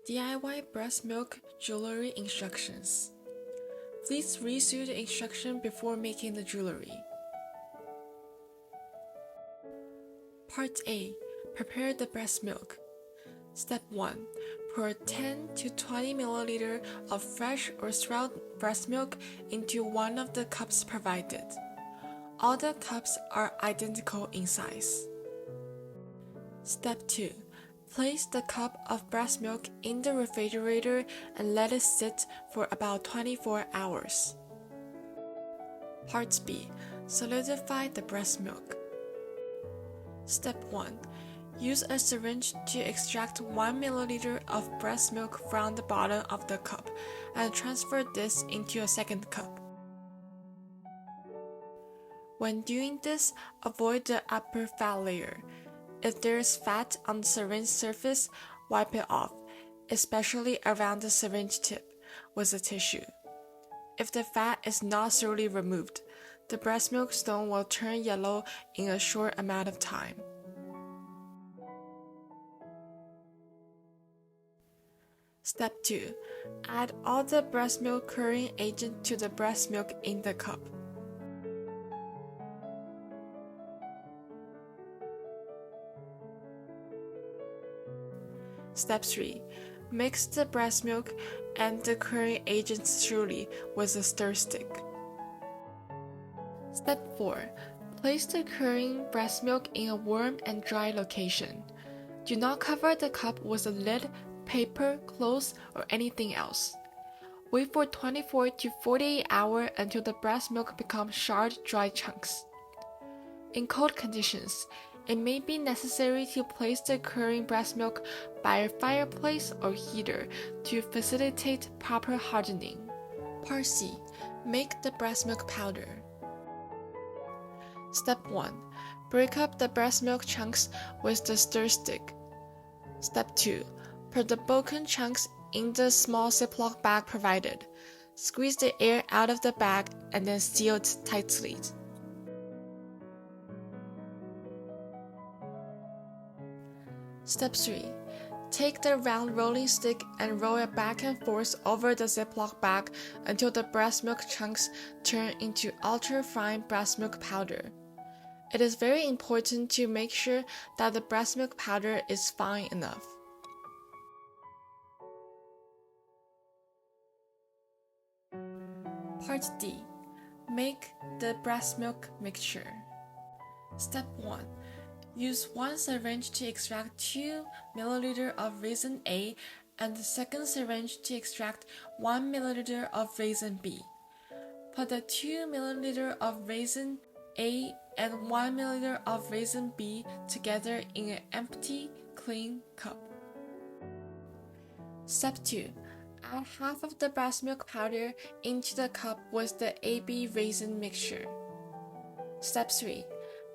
DIY breast milk jewelry instructions. Please read through the instruction before making the jewelry. Part A. Prepare the breast milk. Step 1. Pour 10 to 20 ml of fresh or swelled breast milk into one of the cups provided. All the cups are identical in size. Step 2. Place the cup of breast milk in the refrigerator and let it sit for about 24 hours. Part B. Solidify the breast milk. Step 1. Use a syringe to extract 1 ml of breast milk from the bottom of the cup and transfer this into a second cup. When doing this, avoid the upper fat layer. If there is fat on the syringe surface, wipe it off, especially around the syringe tip, with a tissue. If the fat is not thoroughly removed, the breast milk stone will turn yellow in a short amount of time. Step 2. Add all the breast milk curing agent to the breast milk in the cup. Step 3. Mix the breast milk and the curing agent thoroughly with a stir stick. Step 4. Place the curing breast milk in a warm and dry location. Do not cover the cup with a lid, paper, cloth, or anything else. Wait for 24 to 48 hours until the breast milk becomes hard, dry chunks. In cold conditions, it may be necessary to place the curing breast milk by a fireplace or heater to facilitate proper hardening. Part C. Make the breast milk powder. Step 1. Break up the breast milk chunks with the stir stick. Step 2. Put the broken chunks in the small Ziploc bag provided. Squeeze the air out of the bag and then seal it tightly. Step 3. Take the round rolling stick and roll it back and forth over the Ziploc bag until the breast milk chunks turn into ultra-fine breast milk powder. It is very important to make sure that the breast milk powder is fine enough. Part D. Make the breast milk mixture. Step 1. Use one syringe to extract 2 ml of raisin A and the second syringe to extract 1 ml of raisin B. Put the 2 ml of raisin A and 1 ml of raisin B together in an empty, clean cup. Step 2. Add half of the breast milk powder into the cup with the AB raisin mixture. Step 3.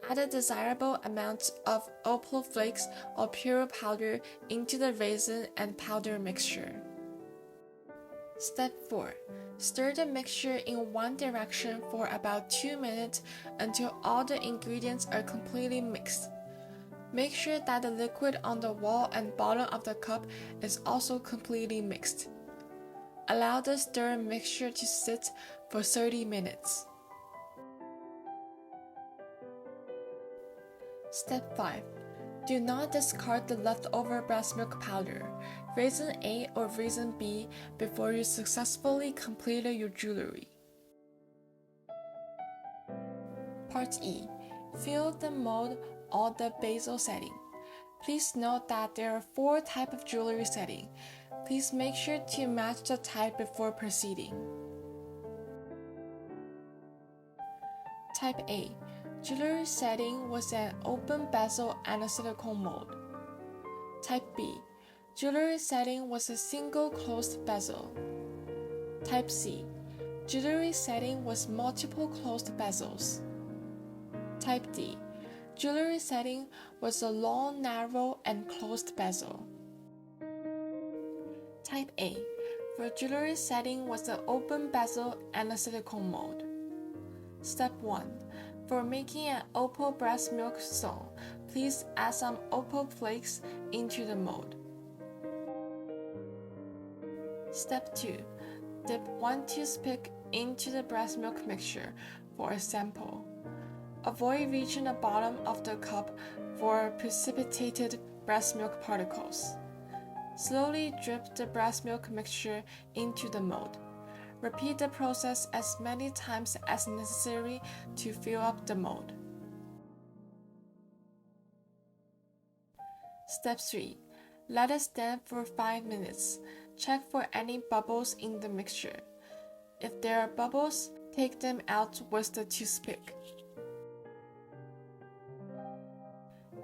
Add a desirable amount of opal flakes or pure powder into the raisin and powder mixture. Step 4. Stir the mixture in one direction for about 2 minutes until all the ingredients are completely mixed. Make sure that the liquid on the wall and bottom of the cup is also completely mixed. Allow the stirred mixture to sit for 30 minutes. Step 5. Do not discard the leftover breast milk powder, raisin A or raisin B before you successfully completed your jewelry. Part E. Fill the mold or the bezel setting. Please note that there are 4 types of jewelry setting. Please make sure to match the type before proceeding. Type A. Jewelry setting was an open bezel and a silicone mold. Type B. Jewelry setting was a single closed bezel. Type C. Jewelry setting was multiple closed bezels. Type D. Jewelry setting was a long, narrow, and closed bezel. Type A. For jewelry setting was an open bezel and a silicone mold. Step 1. For making an opal breast milk stone, please add some opal flakes into the mold. Step 2. Dip 1 toothpick into the breast milk mixture for a sample. Avoid reaching the bottom of the cup for precipitated breast milk particles. Slowly drip the breast milk mixture into the mold. Repeat the process as many times as necessary to fill up the mold. Step 3. Let it stand for 5 minutes. Check for any bubbles in the mixture. If there are bubbles, take them out with the toothpick.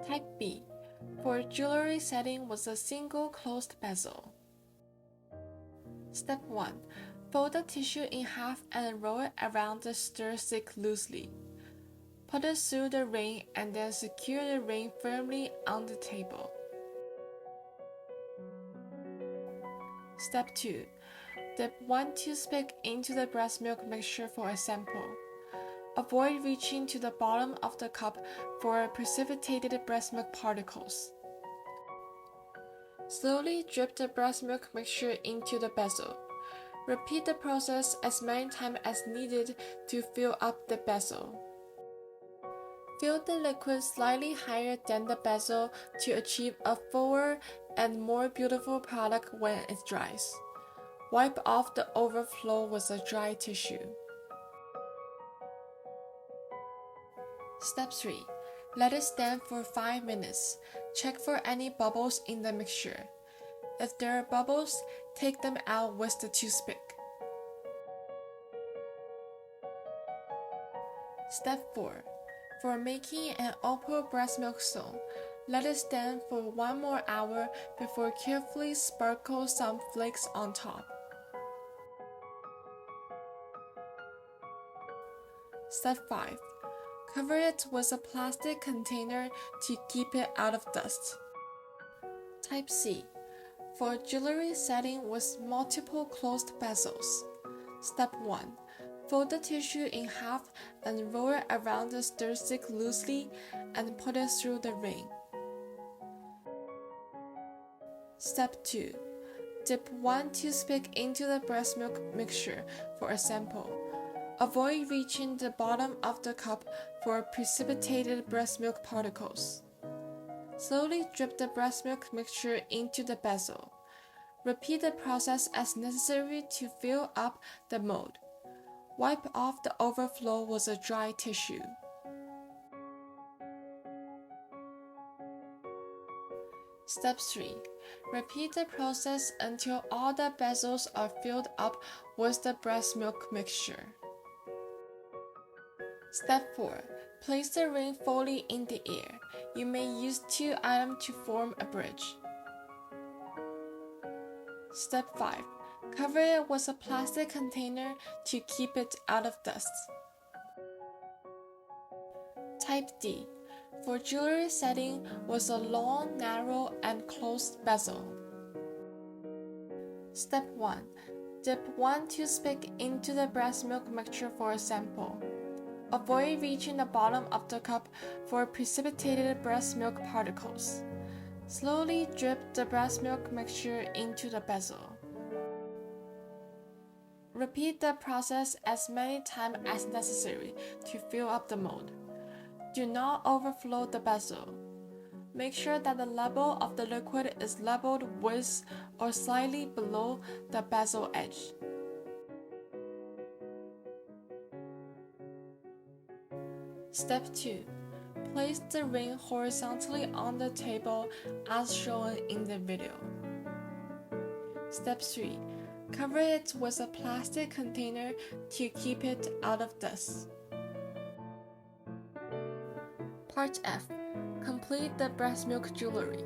Type B. For jewelry setting with a single closed bezel. Step 1. Fold the tissue in half and roll it around the stir stick loosely. Put it through the ring and then secure the ring firmly on the table. Step 2. Dip 1 toothpick into the breast milk mixture for a sample. Avoid reaching to the bottom of the cup for precipitated breast milk particles. Slowly drip the breast milk mixture into the bezel. Repeat the process as many times as needed to fill up the bezel. Fill the liquid slightly higher than the bezel to achieve a fuller and more beautiful product when it dries. Wipe off the overflow with a dry tissue. Step 3. Let it stand for 5 minutes. Check for any bubbles in the mixture. If there are bubbles, take them out with the toothpick. Step 4. For making an opal breast milk stone, let it stand for 1 more hour before carefully sprinkle some flakes on top. Step 5. Cover it with a plastic container to keep it out of dust. Type C. For jewelry setting with multiple closed bezels. Step 1. Fold the tissue in half and roll it around the stir stick loosely and put it through the ring. Step 2. Dip 1 toothpick into the breast milk mixture for a sample. Avoid reaching the bottom of the cup for precipitated breast milk particles. Slowly drip the breast milk mixture into the bezel. Repeat the process as necessary to fill up the mold. Wipe off the overflow with a dry tissue. Step 3. Repeat the process until all the bezels are filled up with the breast milk mixture. Step 4. Place the ring fully in the air. You may use 2 items to form a bridge. Step 5. Cover it with a plastic container to keep it out of dust. Type D. For jewelry setting with a long, narrow, and closed bezel. Step 1. Dip 1 toothpick into the breast milk mixture for a sample. Avoid reaching the bottom of the cup for precipitated breast milk particles. Slowly drip the breast milk mixture into the bezel. Repeat the process as many times as necessary to fill up the mold. Do not overflow the bezel. Make sure that the level of the liquid is leveled with or slightly below the bezel edge. Step 2. Place the ring horizontally on the table as shown in the video. Step 3. Cover it with a plastic container to keep it out of dust. Part F. Complete the breast milk jewelry.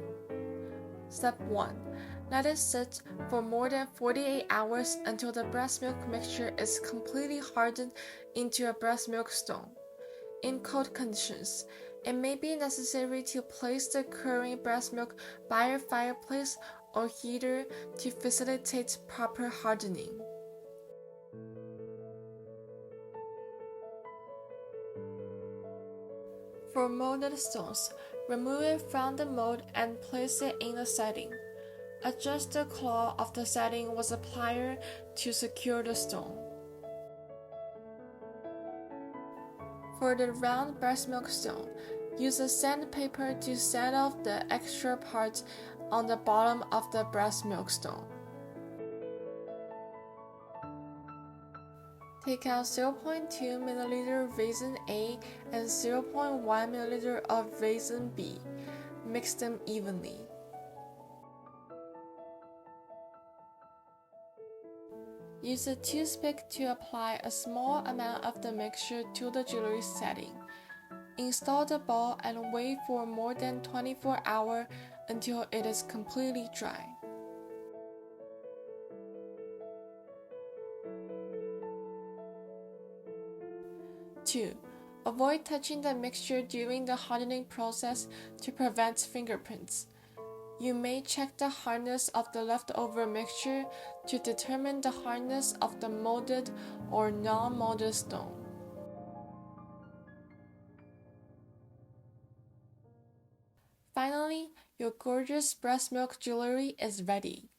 Step 1. Let it sit for more than 48 hours until the breast milk mixture is completely hardened into a breast milk stone. In cold conditions, it may be necessary to place the curing breast milk by a fireplace or heater to facilitate proper hardening. For molded stones, remove it from the mold and place it in a setting. Adjust the claw of the setting with a plier to secure the stone. For the round breast milk stone, use a sandpaper to sand off the extra parts on the bottom of the breast milk stone. Take out 0.2 ml resin A and 0.1 ml of resin B. Mix them evenly. Use a toothpick to apply a small amount of the mixture to the jewelry setting. Install the ball and wait for more than 24 hours until it is completely dry. Two, avoid touching the mixture during the hardening process to prevent fingerprints. You may check the hardness of the leftover mixture to determine the hardness of the molded or non-molded stone. Finally, your gorgeous breast milk jewelry is ready.